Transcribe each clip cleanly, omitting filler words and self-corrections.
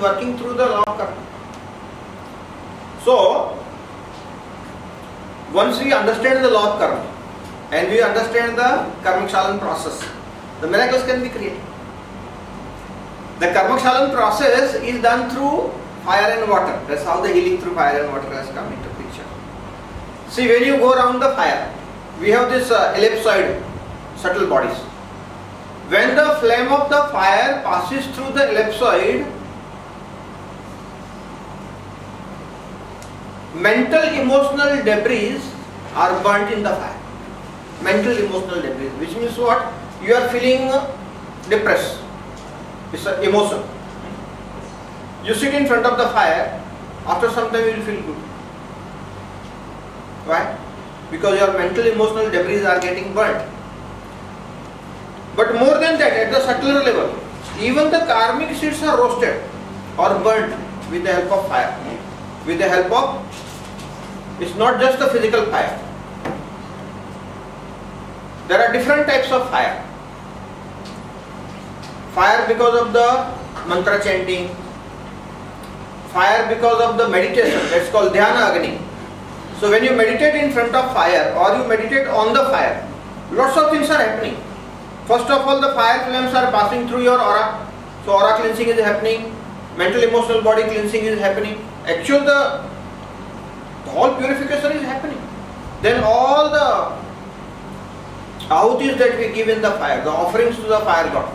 working through the law of karma. So, once we understand the law of karma and we understand the karmakshalan process, the miracles can be created. The karmakshalan process is done through fire and water. That's how the healing through fire and water has come into picture. See, when you go around the fire, we have this ellipsoid subtle bodies. When the flame of the fire passes through the ellipsoid, mental emotional debris are burnt in the fire. Mental emotional debris, which means what? You are feeling depressed. It's an emotion. You sit in front of the fire, after some time you will feel good. Why? Because your mental emotional debris are getting burnt. But more than that, at the subtler level, even the karmic seeds are roasted or burnt with the help of fire. With the help of, it's not just the physical fire. There are different types of fire. Fire because of the mantra chanting, fire because of the meditation, that's called dhyana agni. So when you meditate in front of fire or you meditate on the fire, lots of things are happening. First of all, the fire flames are passing through your aura. So aura cleansing is happening, mental emotional body cleansing is happening. Actually the whole purification is happening. Then all the ahutis that we give in the fire, the offerings to the fire god,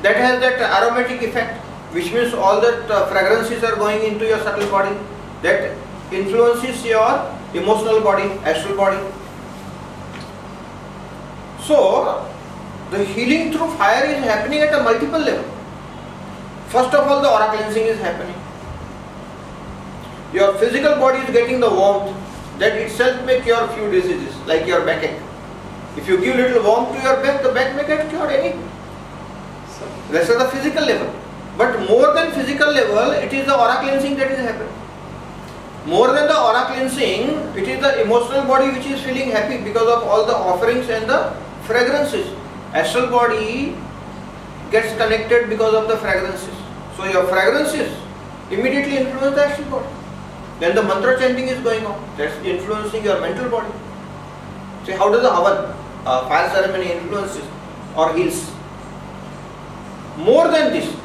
that has that aromatic effect, which means all that fragrances are going into your subtle body, that influences your emotional body, astral body. So, the healing through fire is happening at a multiple level. First of all, the aura cleansing is happening. Your physical body is getting the warmth, that itself may cure few diseases, like your backache. If you give little warmth to your back, the back may get cured anything. That's at the physical level. But more than physical level, it is the aura cleansing that is happening. More than the aura cleansing, it is the emotional body which is feeling happy because of all the offerings and the fragrances. Astral body gets connected because of the fragrances. So your fragrances immediately influence the astral body. Then the mantra chanting is going on. That's influencing your mental body. See, how does the Havan, fire ceremony, influences or heals? More than this,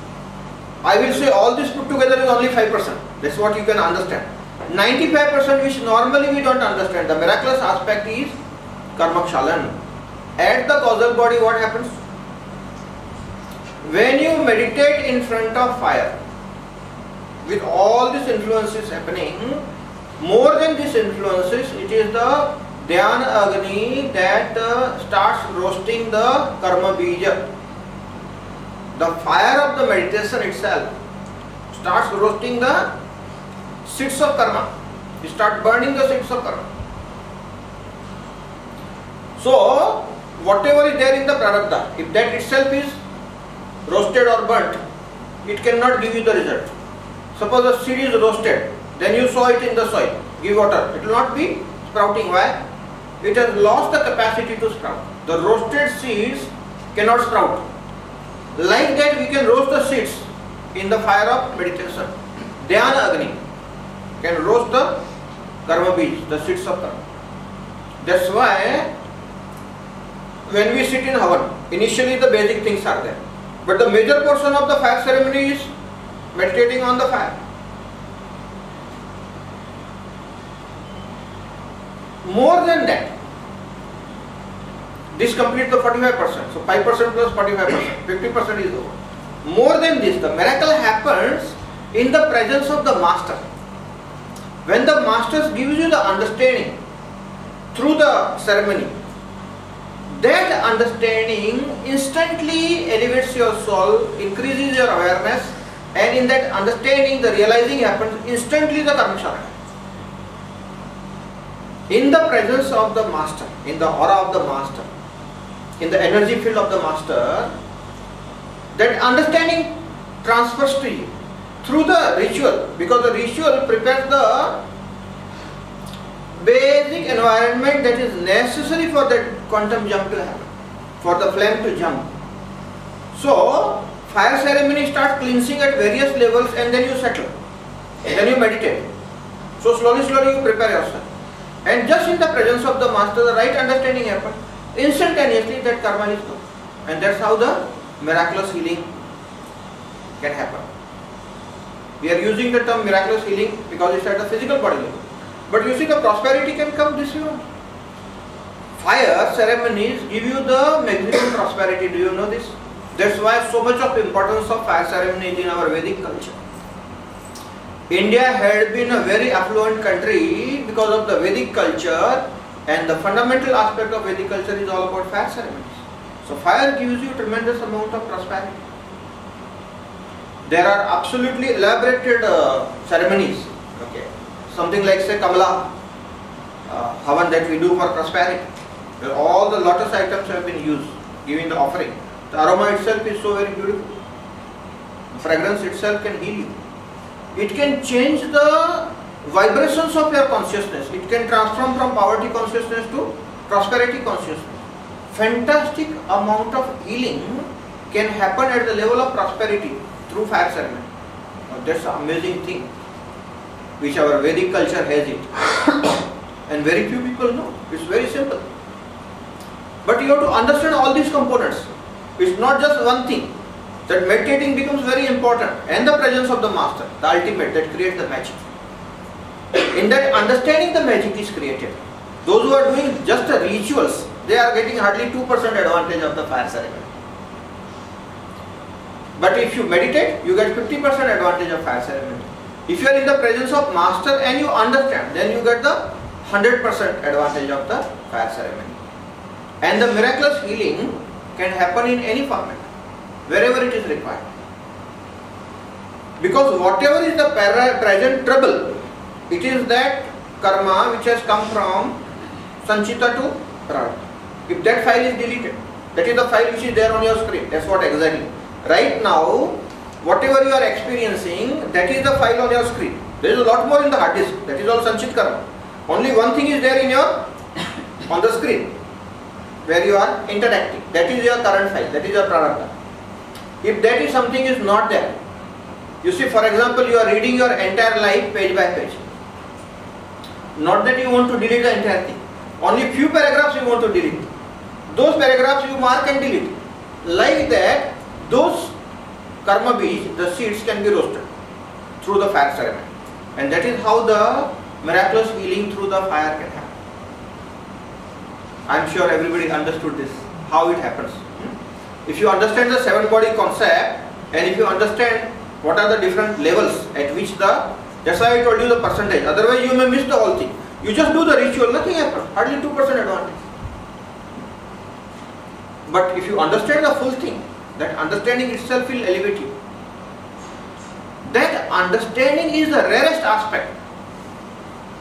I will say all this put together is only 5%. That's what you can understand. 95% which normally we don't understand. The miraculous aspect is karmakshalan. At the causal body, what happens? When you meditate in front of fire, with all these influences happening, more than these influences, it is the dhyana agni that starts roasting the karma bija. The fire of the meditation itself starts roasting the seeds of karma. You start burning the seeds of karma. So, whatever is there in the prarabdha, if that itself is roasted or burnt, it cannot give you the result. Suppose the seed is roasted, then you sow it in the soil, give water, it will not be sprouting. Why? It has lost the capacity to sprout. The roasted seeds cannot sprout. Like that, we can roast the seeds in the fire of meditation. Dhyana agni can roast the karma beej, the seeds of karma. That's why when we sit in Havan, initially the basic things are there. But the major portion of the fire ceremony is meditating on the fire. More than that, this completes the 45%. So 5% plus 45%, 50% is over. More than this, the miracle happens in the presence of the master. When the master gives you the understanding through the ceremony, that understanding instantly elevates your soul, increases your awareness, and in that understanding, the realizing happens instantly. The karma happens. In the presence of the master, in the aura of the master, in the energy field of the master, that understanding transfers to you through the ritual, because the ritual prepares the basic environment that is necessary for that quantum jump to happen, for the flame to jump. So, fire ceremony starts cleansing at various levels and then you settle. And then you meditate. So slowly you prepare yourself. And just in the presence of the master, the right understanding happens. Instantaneously that karma is gone. And that's how the miraculous healing can happen. We are using the term miraculous healing because it's at the physical body level. But you see, the prosperity can come this way. Fire ceremonies give you the maximum prosperity. Do you know this? That's why so much of importance of fire ceremonies in our Vedic culture. India had been a very affluent country because of the Vedic culture, and the fundamental aspect of Vedic culture is all about fire ceremonies. So fire gives you tremendous amount of prosperity. There are absolutely elaborated ceremonies. Okay, something like say Kamala, Havan that we do for prosperity. Where all the lotus items have been used, giving the offering. The aroma itself is so very beautiful. The fragrance itself can heal you. It can change the vibrations of your consciousness. It can transform from poverty consciousness to prosperity consciousness. Fantastic amount of healing can happen at the level of prosperity through fire ceremony. That's an amazing thing which our Vedic culture has it. And very few people know. It's very simple. But you have to understand all these components. It's not just one thing. That meditating becomes very important, and the presence of the master, the ultimate, that creates the magic. In that, understanding the magic is created. Those who are doing just the rituals, they are getting hardly 2% advantage of the fire ceremony. But if you meditate, you get 50% advantage of fire ceremony. If you are in the presence of master and you understand, then you get the 100% advantage of the fire ceremony. And the miraculous healing can happen in any format, wherever it is required. Because whatever is the present trouble, it is that karma which has come from Sanchita to Prarabdha. If that file is deleted, that is the file which is there on your screen. That's what exactly. Right now, whatever you are experiencing, that is the file on your screen. There is a lot more in the hard disk. That is all Sanchit karma. Only one thing is there in your on the screen where you are interacting. That is your current file. That is your Prarabdha. If that is something is not there, you see, for example, you are reading your entire life page by page. Not that you want to delete the entire thing. Only few paragraphs you want to delete. Those paragraphs you mark and delete. Like that, those karma bees, the seeds can be roasted through the fire ceremony. And that is how the miraculous healing through the fire can happen. I am sure everybody understood this, how it happens. If you understand the seven body concept, and if you understand what are the different levels at which that's why I told you the percentage, otherwise you may miss the whole thing. You just do the ritual, nothing happens, hardly 2% advantage. But if you understand the full thing, that understanding itself will elevate you. That understanding is the rarest aspect.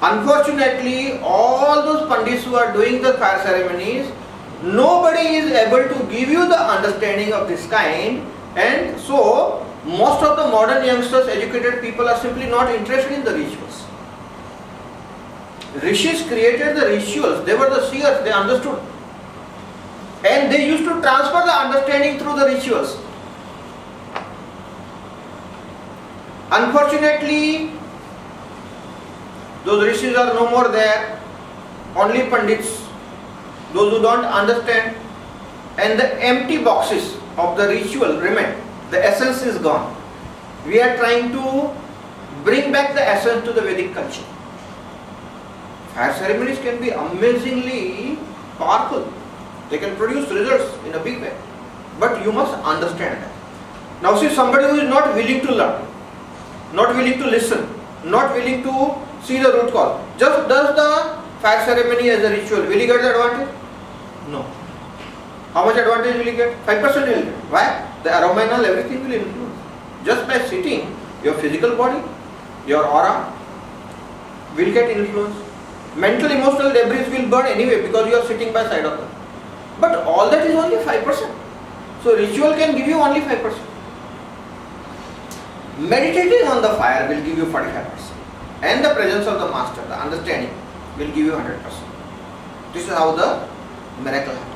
Unfortunately, all those pandits who are doing the fire ceremonies, nobody is able to give you the understanding of this kind, and so most of the modern youngsters, educated people are simply not interested in the rituals. Rishis created the rituals, they were the seers, they understood. And they used to transfer the understanding through the rituals. Unfortunately, those rishis are no more there, only pandits, those who don't understand, and the empty boxes of the ritual remain. The essence is gone. We are trying to bring back the essence to the Vedic culture. Fire ceremonies can be amazingly powerful. They can produce results in a big way. But you must understand that. Now see, somebody who is not willing to learn, not willing to listen, not willing to see the root cause, just does the fire ceremony as a ritual, will he get the advantage? No. How much advantage will he get? 5% will get. Why? The aroma and all, everything will influence. Just by sitting, your physical body, your aura will get influenced. Mental, emotional debris will burn anyway because you are sitting by side of them. But all that is only 5%. So ritual can give you only 5%. Meditating on the fire will give you 45%. And the presence of the master, the understanding, will give you 100%. This is how the miracle happens.